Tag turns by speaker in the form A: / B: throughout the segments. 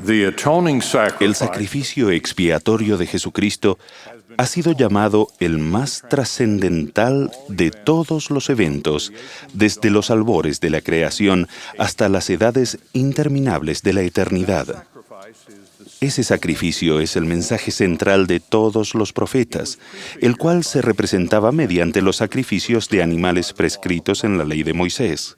A: El sacrificio expiatorio de Jesucristo ha sido llamado el más trascendental de todos los eventos, desde los albores de la creación hasta las edades interminables de la eternidad. Ese sacrificio es el mensaje central de todos los profetas, el cual se representaba mediante los sacrificios de animales prescritos en la ley de Moisés.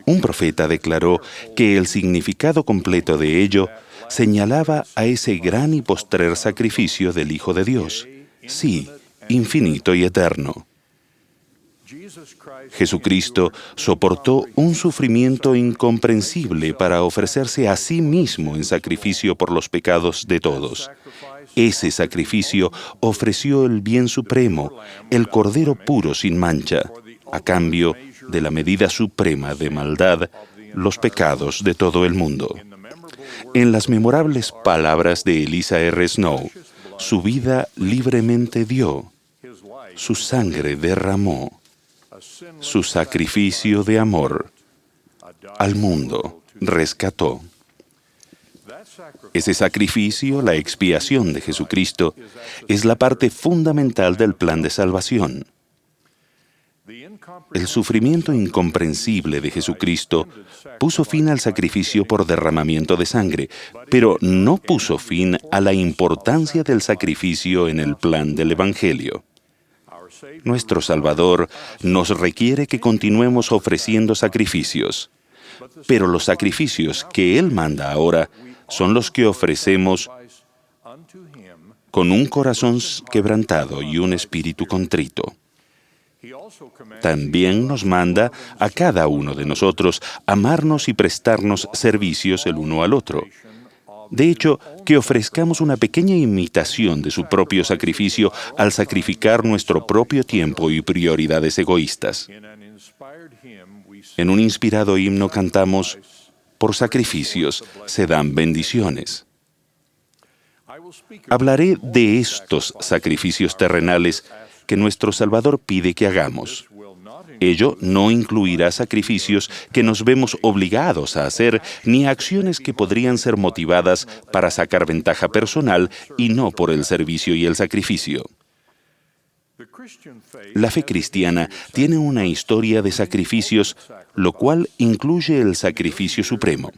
A: Un profeta declaró que el significado completo de ello señalaba a ese gran y postrer sacrificio del Hijo de Dios, sí, infinito y eterno. Jesucristo soportó un sufrimiento incomprensible para ofrecerse a sí mismo en sacrificio por los pecados de todos. Ese sacrificio ofreció el bien supremo, el Cordero puro sin mancha, a cambio de la medida suprema de maldad, los pecados de todo el mundo. En las memorables palabras de Eliza R. Snow, su vida libremente dio, su sangre derramó, su sacrificio de amor al mundo rescató. Ese sacrificio, la expiación de Jesucristo, es la parte fundamental del plan de salvación. El sufrimiento incomprensible de Jesucristo puso fin al sacrificio por derramamiento de sangre, pero no puso fin a la importancia del sacrificio en el plan del Evangelio. Nuestro Salvador nos requiere que continuemos ofreciendo sacrificios, pero los sacrificios que Él manda ahora son los que ofrecemos con un corazón quebrantado y un espíritu contrito. También nos manda a cada uno de nosotros amarnos y prestarnos servicios el uno al otro. De hecho, que ofrezcamos una pequeña imitación de su propio sacrificio al sacrificar nuestro propio tiempo y prioridades egoístas. En un inspirado himno cantamos, por sacrificios se dan bendiciones. Hablaré de estos sacrificios terrenales que nuestro Salvador pide que hagamos. Ello no incluirá sacrificios que nos vemos obligados a hacer, ni acciones que podrían ser motivadas para sacar ventaja personal y no por el servicio y el sacrificio. La fe cristiana tiene una historia de sacrificios, lo cual incluye el sacrificio supremo.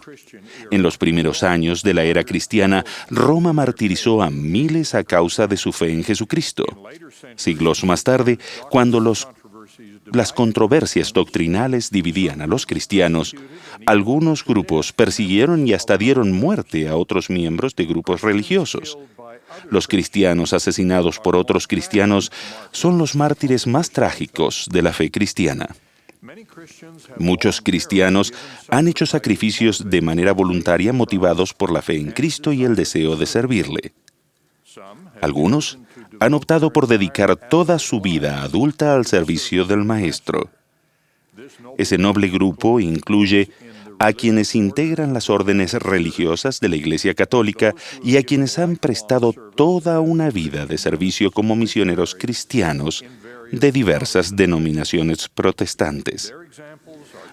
A: En los primeros años de la era cristiana, Roma martirizó a miles a causa de su fe en Jesucristo. Siglos más tarde, cuando las controversias doctrinales dividían a los cristianos, algunos grupos persiguieron y hasta dieron muerte a otros miembros de grupos religiosos. Los cristianos asesinados por otros cristianos son los mártires más trágicos de la fe cristiana. Muchos cristianos han hecho sacrificios de manera voluntaria motivados por la fe en Cristo y el deseo de servirle. Algunos han optado por dedicar toda su vida adulta al servicio del Maestro. Ese noble grupo incluye a quienes integran las órdenes religiosas de la Iglesia Católica y a quienes han prestado toda una vida de servicio como misioneros cristianos de diversas denominaciones protestantes.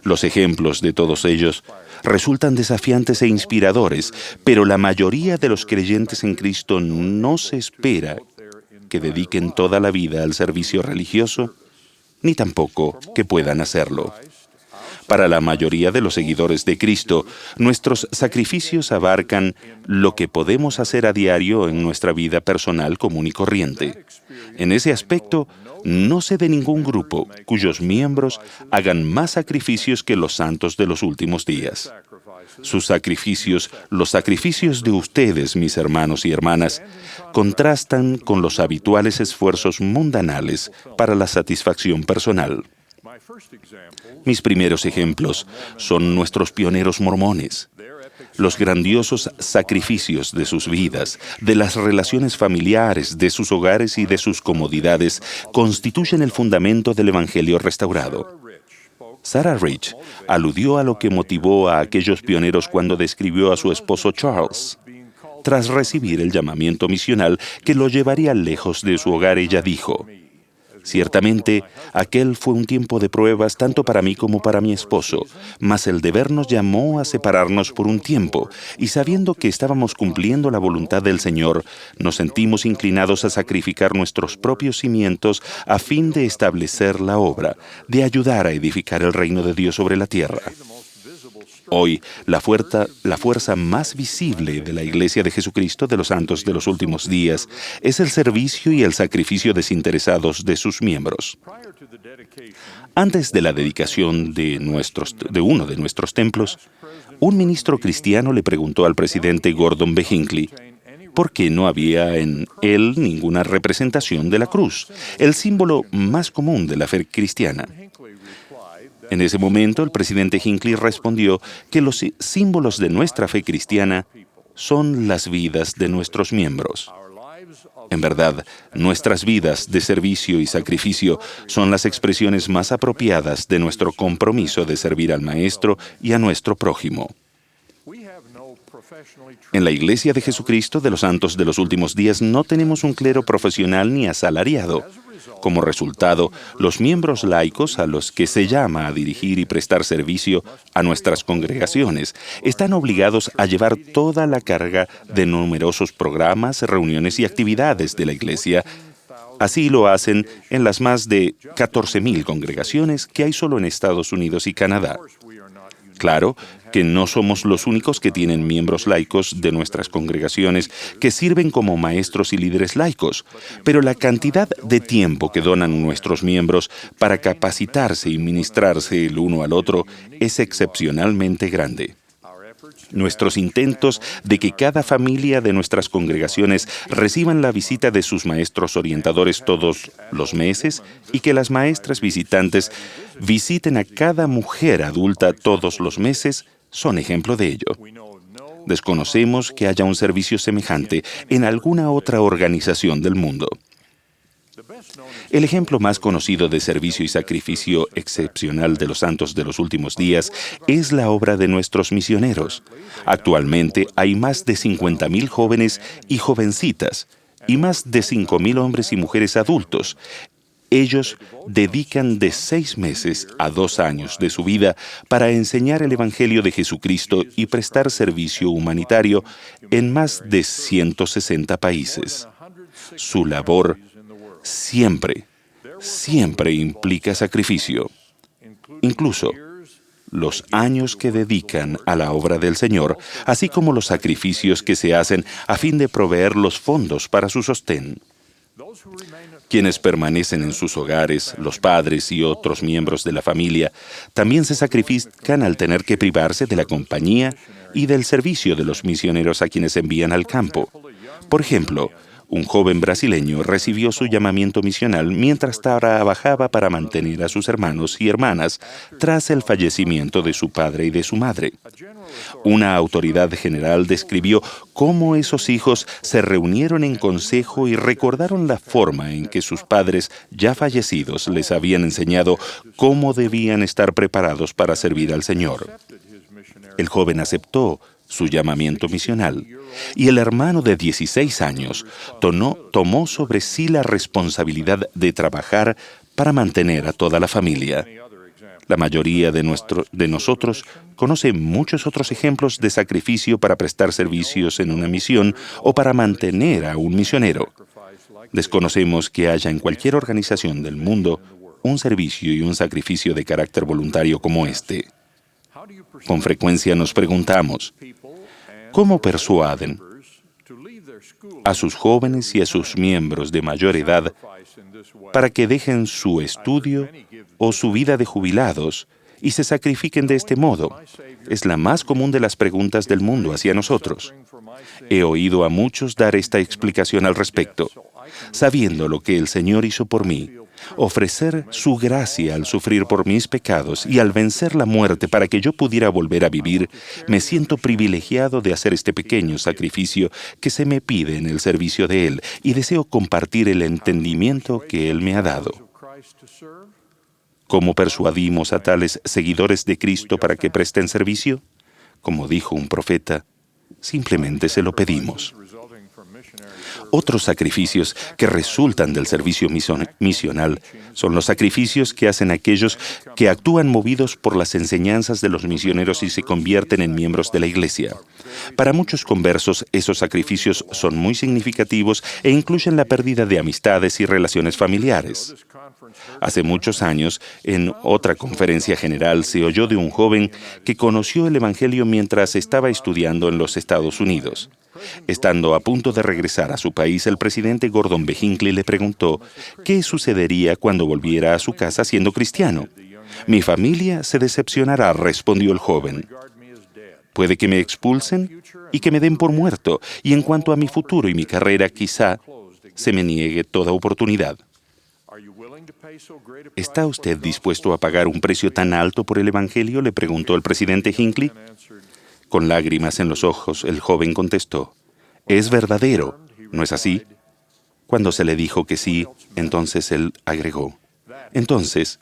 A: Los ejemplos de todos ellos resultan desafiantes e inspiradores, pero la mayoría de los creyentes en Cristo no se espera que dediquen toda la vida al servicio religioso, ni tampoco que puedan hacerlo. Para la mayoría de los seguidores de Cristo, nuestros sacrificios abarcan lo que podemos hacer a diario en nuestra vida personal común y corriente. En ese aspecto, no sé de ningún grupo cuyos miembros hagan más sacrificios que los santos de los últimos días. Sus sacrificios, los sacrificios de ustedes, mis hermanos y hermanas, contrastan con los habituales esfuerzos mundanales para la satisfacción personal. Mis primeros ejemplos son nuestros pioneros mormones. Los grandiosos sacrificios de sus vidas, de las relaciones familiares, de sus hogares y de sus comodidades constituyen el fundamento del Evangelio restaurado. Sarah Rich aludió a lo que motivó a aquellos pioneros cuando describió a su esposo Charles. Tras recibir el llamamiento misional que lo llevaría lejos de su hogar, ella dijo, Ciertamente, aquel fue un tiempo de pruebas tanto para mí como para mi esposo, mas el deber nos llamó a separarnos por un tiempo, y sabiendo que estábamos cumpliendo la voluntad del Señor, nos sentimos inclinados a sacrificar nuestros propios cimientos a fin de establecer la obra, de ayudar a edificar el reino de Dios sobre la tierra. Hoy, la fuerza más visible de la Iglesia de Jesucristo de los Santos de los Últimos Días es el servicio y el sacrificio desinteresados de sus miembros. Antes de la dedicación de uno de nuestros templos, un ministro cristiano le preguntó al presidente Gordon B. Hinckley por qué no había en él ninguna representación de la cruz, el símbolo más común de la fe cristiana. En ese momento, el presidente Hinckley respondió que los símbolos de nuestra fe cristiana son las vidas de nuestros miembros. En verdad, nuestras vidas de servicio y sacrificio son las expresiones más apropiadas de nuestro compromiso de servir al Maestro y a nuestro prójimo. En la Iglesia de Jesucristo de los Santos de los Últimos Días no tenemos un clero profesional ni asalariado. Como resultado, los miembros laicos a los que se llama a dirigir y prestar servicio a nuestras congregaciones están obligados a llevar toda la carga de numerosos programas, reuniones y actividades de la Iglesia. Así lo hacen en las más de 14,000 congregaciones que hay solo en Estados Unidos y Canadá. Claro que no somos los únicos que tienen miembros laicos de nuestras congregaciones que sirven como maestros y líderes laicos, pero la cantidad de tiempo que donan nuestros miembros para capacitarse y ministrarse el uno al otro es excepcionalmente grande. Nuestros intentos de que cada familia de nuestras congregaciones reciban la visita de sus maestros orientadores todos los meses y que las maestras visitantes visiten a cada mujer adulta todos los meses son ejemplo de ello. Desconocemos que haya un servicio semejante en alguna otra organización del mundo. El ejemplo más conocido de servicio y sacrificio excepcional de los santos de los últimos días es la obra de nuestros misioneros. Actualmente hay más de 50,000 jóvenes y jovencitas y más de 5,000 hombres y mujeres adultos. Ellos dedican de 6 meses a 2 años de su vida para enseñar el Evangelio de Jesucristo y prestar servicio humanitario en más de 160 países. Su labor siempre implica sacrificio. Incluso los años que dedican a la obra del Señor, así como los sacrificios que se hacen a fin de proveer los fondos para su sostén. Quienes permanecen en sus hogares, los padres y otros miembros de la familia, también se sacrifican al tener que privarse de la compañía y del servicio de los misioneros a quienes envían al campo. Por ejemplo, un joven brasileño recibió su llamamiento misional mientras trabajaba para mantener a sus hermanos y hermanas tras el fallecimiento de su padre y de su madre. Una autoridad general describió cómo esos hijos se reunieron en consejo y recordaron la forma en que sus padres ya fallecidos les habían enseñado cómo debían estar preparados para servir al Señor. El joven aceptó su llamamiento misional, y el hermano de 16 años tomó sobre sí la responsabilidad de trabajar para mantener a toda la familia. La mayoría de nosotros conoce muchos otros ejemplos de sacrificio para prestar servicios en una misión o para mantener a un misionero. Desconocemos que haya en cualquier organización del mundo un servicio y un sacrificio de carácter voluntario como este. Con frecuencia nos preguntamos, ¿cómo persuaden a sus jóvenes y a sus miembros de mayor edad para que dejen su estudio o su vida de jubilados y se sacrifiquen de este modo? Es la más común de las preguntas del mundo hacia nosotros. He oído a muchos dar esta explicación al respecto. Sabiendo lo que el Señor hizo por mí, ofrecer su gracia al sufrir por mis pecados y al vencer la muerte para que yo pudiera volver a vivir, me siento privilegiado de hacer este pequeño sacrificio que se me pide en el servicio de Él y deseo compartir el entendimiento que Él me ha dado. ¿Cómo persuadimos a tales seguidores de Cristo para que presten servicio? Como dijo un profeta, simplemente se lo pedimos. Otros sacrificios que resultan del servicio misional son los sacrificios que hacen aquellos que actúan movidos por las enseñanzas de los misioneros y se convierten en miembros de la Iglesia. Para muchos conversos, esos sacrificios son muy significativos e incluyen la pérdida de amistades y relaciones familiares. Hace muchos años, en otra conferencia general, se oyó de un joven que conoció el Evangelio mientras estaba estudiando en los Estados Unidos. Estando a punto de regresar a su país, el presidente Gordon B. Hinckley le preguntó qué sucedería cuando volviera a su casa siendo cristiano. «Mi familia se decepcionará», respondió el joven. «Puede que me expulsen y que me den por muerto, y en cuanto a mi futuro y mi carrera, quizá se me niegue toda oportunidad». ¿Está usted dispuesto a pagar un precio tan alto por el Evangelio?, le preguntó el presidente Hinckley. Con lágrimas en los ojos, el joven contestó: «Es verdadero, ¿no es así?». Cuando se le dijo que sí, entonces él agregó: «Entonces,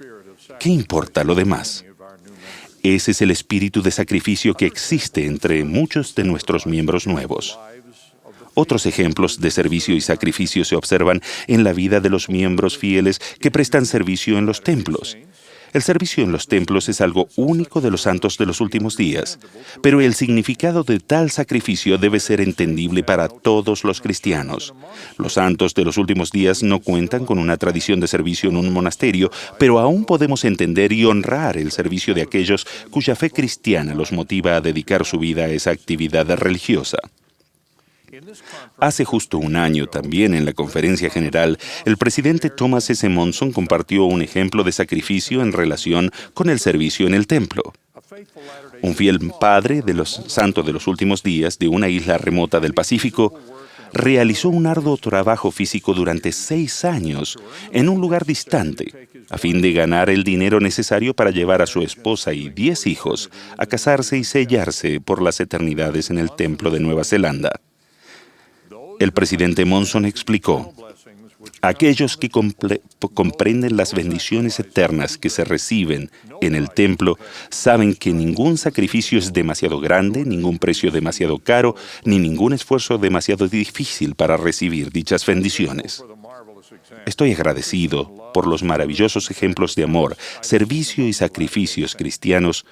A: ¿qué importa lo demás?». Ese es el espíritu de sacrificio que existe entre muchos de nuestros miembros nuevos. Otros ejemplos de servicio y sacrificio se observan en la vida de los miembros fieles que prestan servicio en los templos. El servicio en los templos es algo único de los santos de los últimos días, pero el significado de tal sacrificio debe ser entendible para todos los cristianos. Los santos de los últimos días no cuentan con una tradición de servicio en un monasterio, pero aún podemos entender y honrar el servicio de aquellos cuya fe cristiana los motiva a dedicar su vida a esa actividad religiosa. Hace justo un año, también en la conferencia general, el presidente Thomas S. Monson compartió un ejemplo de sacrificio en relación con el servicio en el templo. Un fiel padre de los santos de los últimos días de una isla remota del Pacífico realizó un arduo trabajo físico durante 6 años en un lugar distante, a fin de ganar el dinero necesario para llevar a su esposa y 10 hijos a casarse y sellarse por las eternidades en el templo de Nueva Zelanda. El presidente Monson explicó: aquellos que comprenden las bendiciones eternas que se reciben en el templo saben que ningún sacrificio es demasiado grande, ningún precio demasiado caro, ni ningún esfuerzo demasiado difícil para recibir dichas bendiciones. Estoy agradecido por los maravillosos ejemplos de amor, servicio y sacrificios cristianos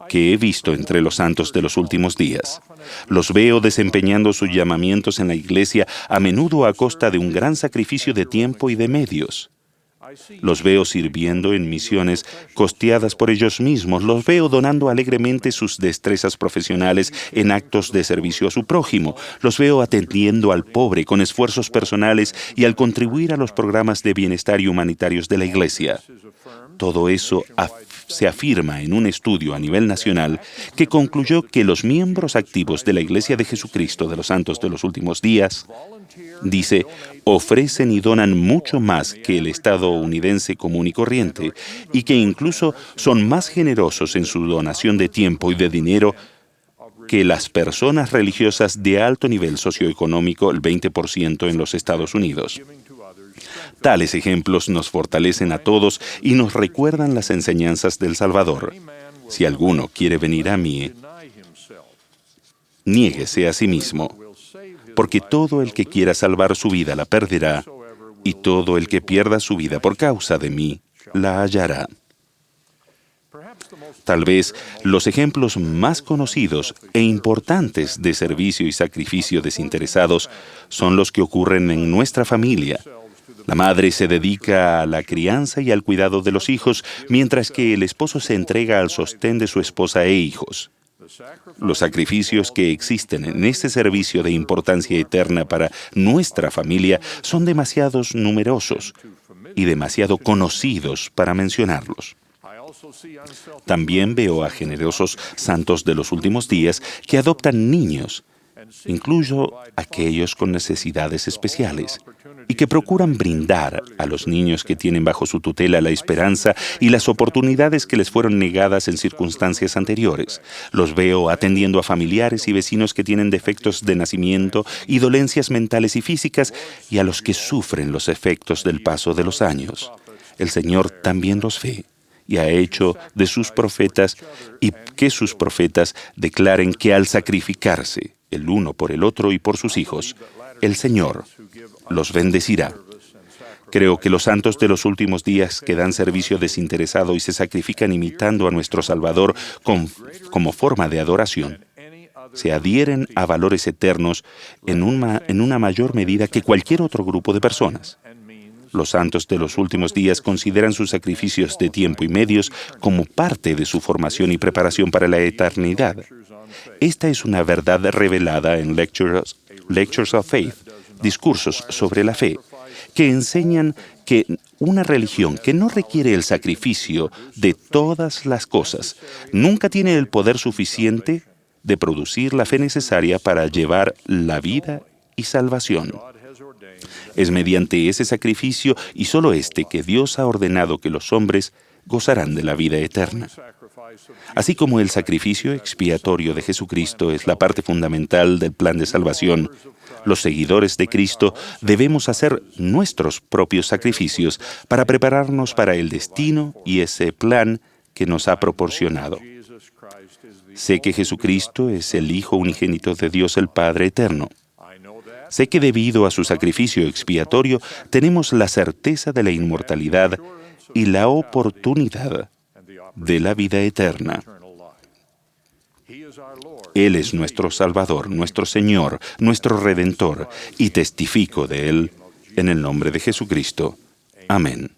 A: que he visto entre los santos de los últimos días. Los veo desempeñando sus llamamientos en la iglesia, a menudo a costa de un gran sacrificio de tiempo y de medios. Los veo sirviendo en misiones costeadas por ellos mismos. Los veo donando alegremente sus destrezas profesionales en actos de servicio a su prójimo. Los veo atendiendo al pobre con esfuerzos personales y al contribuir a los programas de bienestar y humanitarios de la iglesia. Todo eso se afirma en un estudio a nivel nacional que concluyó que los miembros activos de la Iglesia de Jesucristo de los Santos de los Últimos Días, dice, ofrecen y donan mucho más que el estadounidense común y corriente, y que incluso son más generosos en su donación de tiempo y de dinero que las personas religiosas de alto nivel socioeconómico, el 20% en los Estados Unidos. Tales ejemplos nos fortalecen a todos y nos recuerdan las enseñanzas del Salvador. Si alguno quiere venir a mí, niéguese a sí mismo, porque todo el que quiera salvar su vida la perderá, y todo el que pierda su vida por causa de mí la hallará. Tal vez los ejemplos más conocidos e importantes de servicio y sacrificio desinteresados son los que ocurren en nuestra familia. La madre se dedica a la crianza y al cuidado de los hijos, mientras que el esposo se entrega al sostén de su esposa e hijos. Los sacrificios que existen en este servicio de importancia eterna para nuestra familia son demasiado numerosos y demasiado conocidos para mencionarlos. También veo a generosos santos de los últimos días que adoptan niños, incluso aquellos con necesidades especiales, y que procuran brindar a los niños que tienen bajo su tutela la esperanza y las oportunidades que les fueron negadas en circunstancias anteriores. Los veo atendiendo a familiares y vecinos que tienen defectos de nacimiento y dolencias mentales y físicas, y a los que sufren los efectos del paso de los años. El Señor también los ve y ha hecho de sus profetas y que sus profetas declaren que al sacrificarse, el uno por el otro y por sus hijos. El Señor los bendecirá. Creo que los santos de los últimos días que dan servicio desinteresado y se sacrifican imitando a nuestro Salvador como forma de adoración, se adhieren a valores eternos en una mayor medida que cualquier otro grupo de personas. Los santos de los últimos días consideran sus sacrificios de tiempo y medios como parte de su formación y preparación para la eternidad. Esta es una verdad revelada en Lectures of Faith, discursos sobre la fe, que enseñan que una religión que no requiere el sacrificio de todas las cosas nunca tiene el poder suficiente de producir la fe necesaria para llevar la vida y salvación. Es mediante ese sacrificio y solo este que Dios ha ordenado que los hombres gozarán de la vida eterna. Así como el sacrificio expiatorio de Jesucristo es la parte fundamental del plan de salvación, los seguidores de Cristo debemos hacer nuestros propios sacrificios para prepararnos para el destino y ese plan que nos ha proporcionado. Sé que Jesucristo es el Hijo unigénito de Dios el Padre eterno. Sé que debido a su sacrificio expiatorio tenemos la certeza de la inmortalidad y la oportunidad de la vida eterna. Él es nuestro Salvador, nuestro Señor, nuestro Redentor, y testifico de Él en el nombre de Jesucristo. Amén.